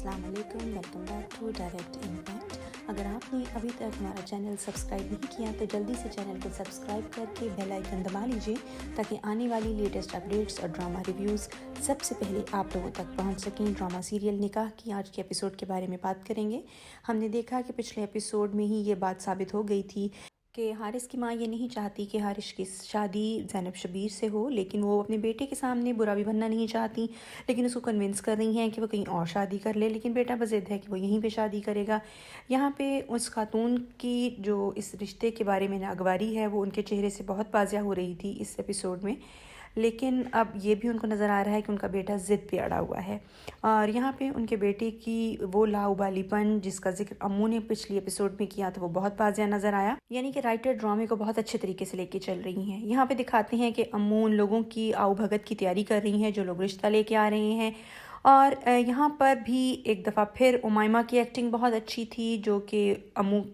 अस्सलाम वालेकुम, welcome back to direct impact. अगर आपने अभी तक हमारा चैनल सब्सक्राइब नहीं किया तो जल्दी से चैनल को सब्सक्राइब करके बेल आइकन दबा लीजिए ताकि आने वाली लेटेस्ट अपडेट्स और ड्रामा रिव्यूज़ सबसे पहले आप लोगों तक पहुंच सकें। ड्रामा सीरियल निकाह की आज के एपिसोड के बारे में बात करेंगे। हमने देखा कि पिछले एपिसोड में ही ये बात साबित हो गई थी कि हारिस की माँ ये नहीं चाहती कि हारिस की शादी ज़ैनब शबीर से हो, लेकिन वो अपने बेटे के सामने बुरा भी बनना नहीं चाहती, लेकिन उसको कन्विंस कर रही हैं कि वो कहीं और शादी कर ले, लेकिन बेटा बज़िद है कि वो यहीं पे शादी करेगा। यहाँ पे उस खातून की जो इस रिश्ते के बारे में नागवारी है वो उनके चेहरे से बहुत वाज़िया हो रही थी इस एपिसोड में, लेकिन अब ये भी उनको नज़र आ रहा है कि उनका बेटा ज़िद पे अड़ा हुआ है। और यहाँ पे उनके बेटे की वो लाउबालीपन जिसका जिक्र अम्मू ने पिछली एपिसोड में किया था वो बहुत वाज़िया नज़र आया, यानी कि राइटर ड्रामे को बहुत अच्छे तरीके से लेके चल रही हैं। यहाँ पे दिखाते हैं कि अम्मू उन लोगों की आओ भगत की तैयारी कर रही हैं जो लोग रिश्ता लेके आ रहे हैं। और यहाँ पर भी एक दफ़ा फिर उमाइमा की एक्टिंग बहुत अच्छी थी जो कि अम्मू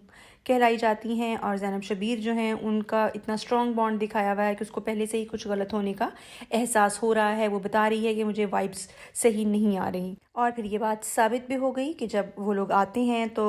कहलाई जाती हैं, और ज़ैनब शबीर जो हैं उनका इतना स्ट्रॉन्ग बॉन्ड दिखाया हुआ है कि उसको पहले से ही कुछ गलत होने का एहसास हो रहा है। वो बता रही है कि मुझे वाइब्स सही नहीं आ रही, और फिर ये बात साबित भी हो गई कि जब वो लोग आते हैं तो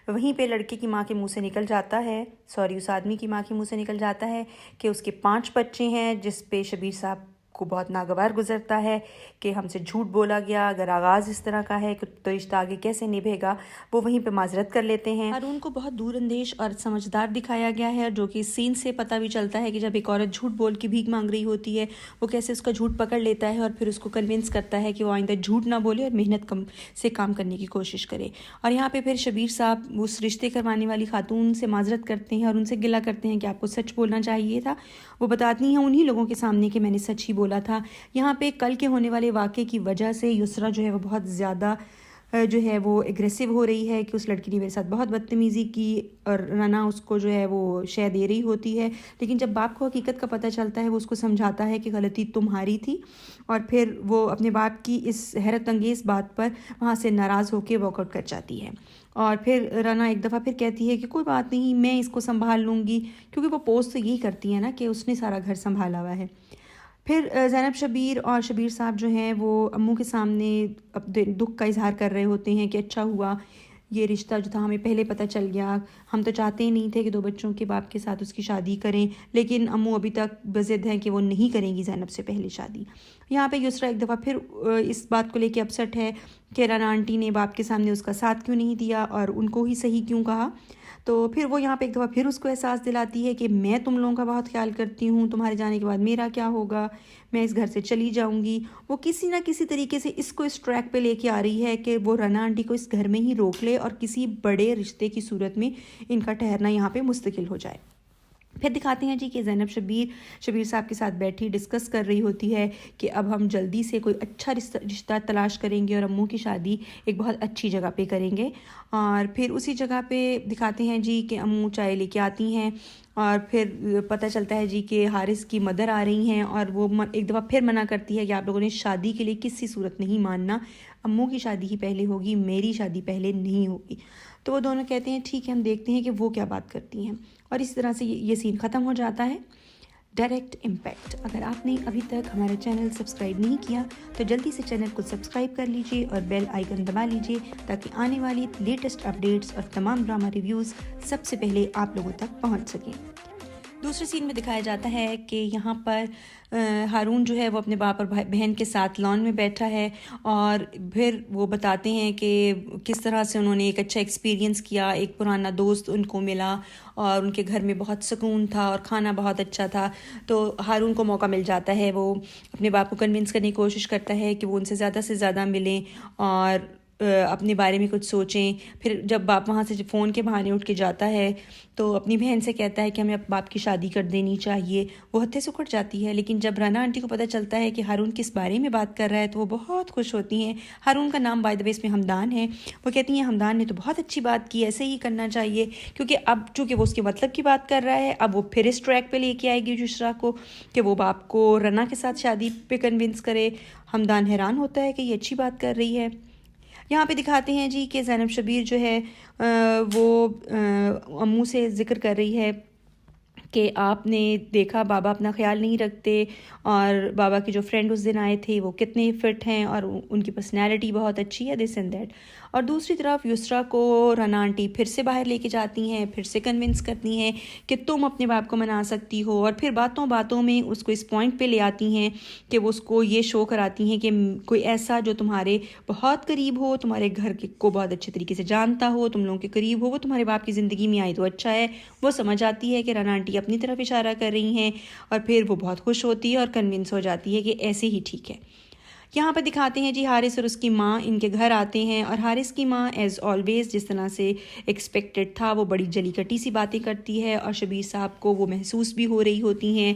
वहीं पे लड़के की माँ के मुंह से निकल जाता है, उस आदमी की माँ के मुंह से निकल जाता है कि उसके 5 बच्चे हैं, जिस पे शबीर साहब को बहुत नागवार गुजरता है कि हमसे झूठ बोला गया। अगर आगाज़ इस तरह का है तो रिश्ता आगे कैसे निभेगा। वो वहीं पे माजरत कर लेते हैं। हारून को बहुत दूरअंदेश और समझदार दिखाया गया है, जो कि इस सीन से पता भी चलता है कि जब एक औरत झूठ बोल के भीख मांग रही होती है वो कैसे उसका झूठ पकड़ लेता है और फिर उसको कन्विंस करता है कि वो आइंदा झूठ ना बोले और मेहनत कम से काम करने की कोशिश करे। और यहाँ पर फिर शबीर साहब उस रिश्ते करवाने वाली खातून से माजरत करते हैं और उनसे गिला करते हैं कि आपको सच बोलना चाहिए था। वो बताती हैं उन्हीं लोगों के सामने कि मैंने सच ही बोला था। यहाँ पे कल के होने वाले वाक़े की वजह से युसरा जो है वो बहुत ज़्यादा जो है वो एग्रेसिव हो रही है कि उस लड़की ने मेरे साथ बहुत बदतमीज़ी की और रना उसको जो है वो शय दे रही होती है, लेकिन जब बाप को हकीकत का पता चलता है वो उसको समझाता है कि गलती तुम्हारी थी, और फिर वो अपने बाप की इस हैरत अंगेज़ बात पर वहाँ से नाराज़ होकर वॉकआउट कर जाती है। और फिर रना एक दफ़ा फिर कहती है कि कोई बात नहीं, मैं इसको संभाल लूँगी, क्योंकि वो पोस्ट तो यही करती है ना कि उसने सारा घर संभाला हुआ है। फिर ज़ैनब शबीर और शबीर साहब जो हैं वो अम्मू के सामने अपने दुख का इजहार कर रहे होते हैं कि अच्छा हुआ ये रिश्ता जो था हमें पहले पता चल गया, हम तो चाहते ही नहीं थे कि 2 बच्चों के बाप के साथ उसकी शादी करें, लेकिन अम्मू अभी तक बज़िद हैं कि वो नहीं करेंगी ज़ैनब से पहले शादी। यहाँ पे युसरा एक दफ़ा फिर इस बात को लेके अपसेट है कि रना आंटी ने बाप के सामने उसका साथ क्यों नहीं दिया और उनको ही सही क्यों कहा। तो फिर वो यहाँ पे एक दफ़ा फिर उसको एहसास दिलाती है कि मैं तुम लोगों का बहुत ख्याल करती हूँ, तुम्हारे जाने के बाद मेरा क्या होगा, मैं इस घर से चली जाऊँगी। वो किसी ना किसी तरीके से इसको इस ट्रैक पे लेके आ रही है कि वो रना आंटी को इस घर में ही रोक ले और किसी बड़े रिश्ते की सूरत में इनका ठहरना यहाँ पे मुस्तकिल हो जाए। फिर दिखाते हैं जी कि ज़ैनब शबीर साहब के साथ बैठी डिस्कस कर रही होती है कि अब हम जल्दी से कोई अच्छा रिश्ता तलाश करेंगे और अम्मू की शादी एक बहुत अच्छी जगह पे करेंगे। और फिर उसी जगह पे दिखाते हैं जी कि अम्मू चाय लेके आती हैं और फिर पता चलता है जी कि हारिस की मदर आ रही हैं और वो एक दफ़ा फिर मना करती है कि आप लोगों ने शादी के लिए किसी सूरत नहीं मानना, अम्मू की शादी ही पहले होगी, मेरी शादी पहले नहीं होगी। तो वो दोनों कहते हैं ठीक है, हम देखते हैं कि वो क्या बात करती हैं, और इस तरह से ये सीन ख़त्म हो जाता है। Direct impact. अगर आपने अभी तक हमारा चैनल सब्सक्राइब नहीं किया तो जल्दी से चैनल को सब्सक्राइब कर लीजिए और बेल आइकन दबा लीजिए ताकि आने वाली लेटेस्ट अपडेट्स और तमाम ड्रामा रिव्यूज़ सबसे पहले आप लोगों तक पहुंच सकें। दूसरे सीन में दिखाया जाता है कि यहाँ पर हारून जो है वो अपने बाप और बहन के साथ लॉन में बैठा है, और फिर वो बताते हैं कि किस तरह से उन्होंने एक अच्छा एक्सपीरियंस किया, एक पुराना दोस्त उनको मिला और उनके घर में बहुत सुकून था और खाना बहुत अच्छा था। तो हारून को मौका मिल जाता है, वो अपने बाप को कन्विंस करने की कोशिश करता है कि वो उनसे ज़्यादा से ज़्यादा मिलें और अपने बारे में कुछ सोचें। फिर जब बाप वहाँ से फ़ोन के बहाने उठ के जाता है तो अपनी बहन से कहता है कि हमें अपने बाप की शादी कर देनी चाहिए। वो हत्थे से उखड़ जाती है, लेकिन जब रना आंटी को पता चलता है कि हारून किस बारे में बात कर रहा है तो वो बहुत खुश होती हैं। हारून का नाम बाय द वे इसमें हमदान है। वो कहती हैं हमदान ने तो बहुत अच्छी बात की, ऐसे ही करना चाहिए, क्योंकि अब चूँकि वो उसके मतलब की बात कर रहा है, अब वो फिर इस ट्रैक पर लेके आएगी युसरा को कि वो बाप को रना के साथ शादी पे कन्विंस करे। हमदान हैरान होता है कि ये अच्छी बात कर रही है। यहाँ पे दिखाते हैं जी कि ज़ैनब शबीर जो है वो अम्मू से ज़िक्र कर रही है کہ آپ نے دیکھا بابا اپنا خیال نہیں رکھتے، اور بابا کے جو فرینڈ اس دن آئے تھے وہ کتنے فٹ ہیں اور ان کی پرسنالٹی بہت اچھی ہے، دس اینڈ دیٹ. اور دوسری طرف یسرا کو رنا آنٹی پھر سے باہر لے کے جاتی ہیں، پھر سے کنونس کرتی ہیں کہ تم اپنے باپ کو منا سکتی ہو، اور پھر باتوں باتوں میں اس کو اس پوائنٹ پہ لے آتی ہیں کہ وہ اس کو یہ شو کراتی ہیں کہ کوئی ایسا جو تمہارے بہت قریب ہو، تمہارے گھر کو بہت اچھے طریقے سے جانتا ہو، تم لوگوں کے قریب ہو، وہ تمہارے باپ کی زندگی میں آئی تو اچھا ہے. وہ سمجھ آتی ہے کہ رنا آنٹی اپنی طرف اشارہ کر رہی ہیں، اور پھر وہ بہت خوش ہوتی ہے اور کنونس ہو جاتی ہے کہ ایسے ہی ٹھیک ہے. یہاں پہ دکھاتے ہیں جی حارث اور اس کی ماں ان کے گھر آتے ہیں، اور حارث کی ماں ایز آلویز جس طرح سے ایکسپیکٹڈ تھا وہ بڑی جلی کٹی سی باتیں کرتی ہے، اور شبیر صاحب کو وہ محسوس بھی ہو رہی ہوتی ہیں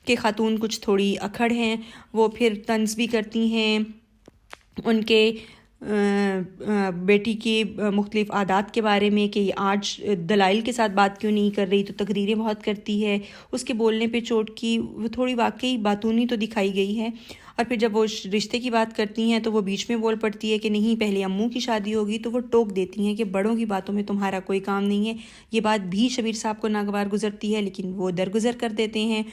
کہ خاتون کچھ تھوڑی اکھڑ ہیں. وہ پھر طنز بھی کرتی ہیں ان کے بیٹی کی مختلف عادات کے بارے میں کہ آج دلائل کے ساتھ بات کیوں نہیں کر رہی، تو تقریریں بہت کرتی ہے. اس کے بولنے پہ چوٹ کی وہ تھوڑی واقعی باتونی تو دکھائی گئی ہے. اور پھر جب وہ رشتے کی بات کرتی ہیں تو وہ بیچ میں بول پڑتی ہے کہ نہیں پہلے اموں کی شادی ہوگی، تو وہ ٹوک دیتی ہیں کہ بڑوں کی باتوں میں تمہارا کوئی کام نہیں ہے. یہ بات بھی شبیر صاحب کو ناگوار گزرتی ہے، لیکن وہ درگزر کر دیتے ہیں،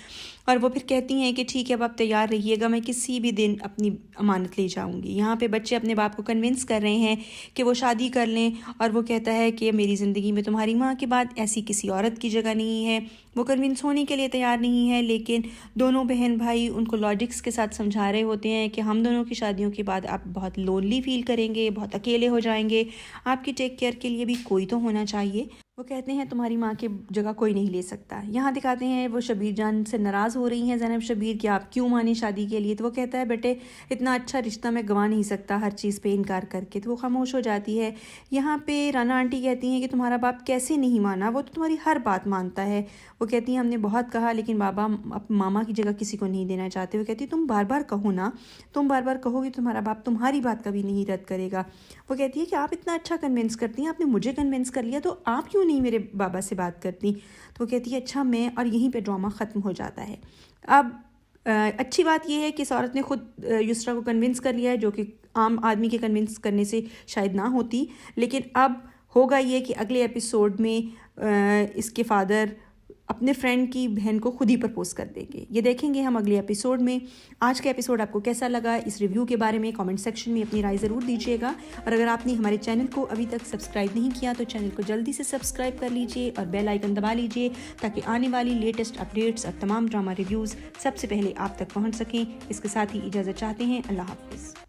اور وہ پھر کہتی ہیں کہ ٹھیک ہے اب آپ تیار رہیے گا، میں کسی بھی دن اپنی امانت لے جاؤں گی. یہاں پہ بچے اپنے باپ کو کنونس کر رہے ہیں کہ وہ شادی کر لیں، اور وہ کہتا ہے کہ میری زندگی میں تمہاری ماں کے بعد ایسی کسی عورت کی جگہ نہیں ہے. وہ کنونس ہونے کے لیے تیار نہیں ہے، لیکن دونوں بہن بھائی ان کو لاجکس کے ساتھ سمجھا رہے ہوتے ہیں کہ ہم دونوں کی شادیوں کے بعد آپ بہت لونلی فیل کریں گے، بہت اکیلے ہو جائیں گے، آپ کی ٹیک کیئر کے لیے بھی کوئی تو ہونا چاہیے. وہ کہتے ہیں تمہاری ماں کی جگہ کوئی نہیں لے سکتا. یہاں دکھاتے ہیں وہ شبیر جان سے ناراض ہو رہی ہیں زینب شبیر کہ آپ کیوں مانی شادی کے لیے. تو وہ کہتا ہے بیٹے اتنا اچھا رشتہ میں گنوا نہیں سکتا ہر چیز پہ انکار کر کے. تو وہ خاموش ہو جاتی ہے. یہاں پہ رانا آنٹی کہتی ہیں کہ تمہارا باپ کیسے نہیں مانا، وہ تو تمہاری ہر بات مانتا ہے. وہ کہتی ہیں ہم نے بہت کہا لیکن بابا ماما کی جگہ کسی کو نہیں دینا چاہتے. وہ کہتی تم بار بار کہو نا، تم بار بار کہو گی تمہارا باپ تمہاری بات کبھی نہیں رد کرے گا. وہ کہتی ہے کہ آپ اتنا اچھا کنونس کرتی ہیں، آپ نے مجھے کنونس کر لیا، تو آپ کیوں نہیں میرے بابا سے بات کرتی. تو وہ کہتی ہے اچھا میں، اور یہیں پہ ڈرامہ ختم ہو جاتا ہے. اب اچھی بات یہ ہے کہ اس عورت نے خود یسرا کو کنونس کر لیا ہے، جو کہ عام آدمی کے کنونس کرنے سے شاید نہ ہوتی. لیکن اب ہوگا یہ کہ اگلے ایپیسوڈ میں اس کے فادر اپنے فرینڈ کی بہن کو خود ہی پرپوز کر دیں گے. یہ دیکھیں گے ہم اگلے ایپیسوڈ میں. آج کا ایپیسوڈ آپ کو کیسا لگا، اس ریویو کے بارے میں کامنٹ سیکشن میں اپنی رائے ضرور دیجیے گا. اور اگر آپ نے ہمارے چینل کو ابھی تک سبسکرائب نہیں کیا تو چینل کو جلدی سے سبسکرائب کر لیجیے اور بیل آئیکن دبا لیجیے تاکہ آنے والی لیٹسٹ اپڈیٹس اور تمام ڈرامہ ریویوز سب سے پہلے آپ تک پہنچ سکیں. اس کے ساتھ ہی اجازت چاہتے ہیں. اللہ حافظ.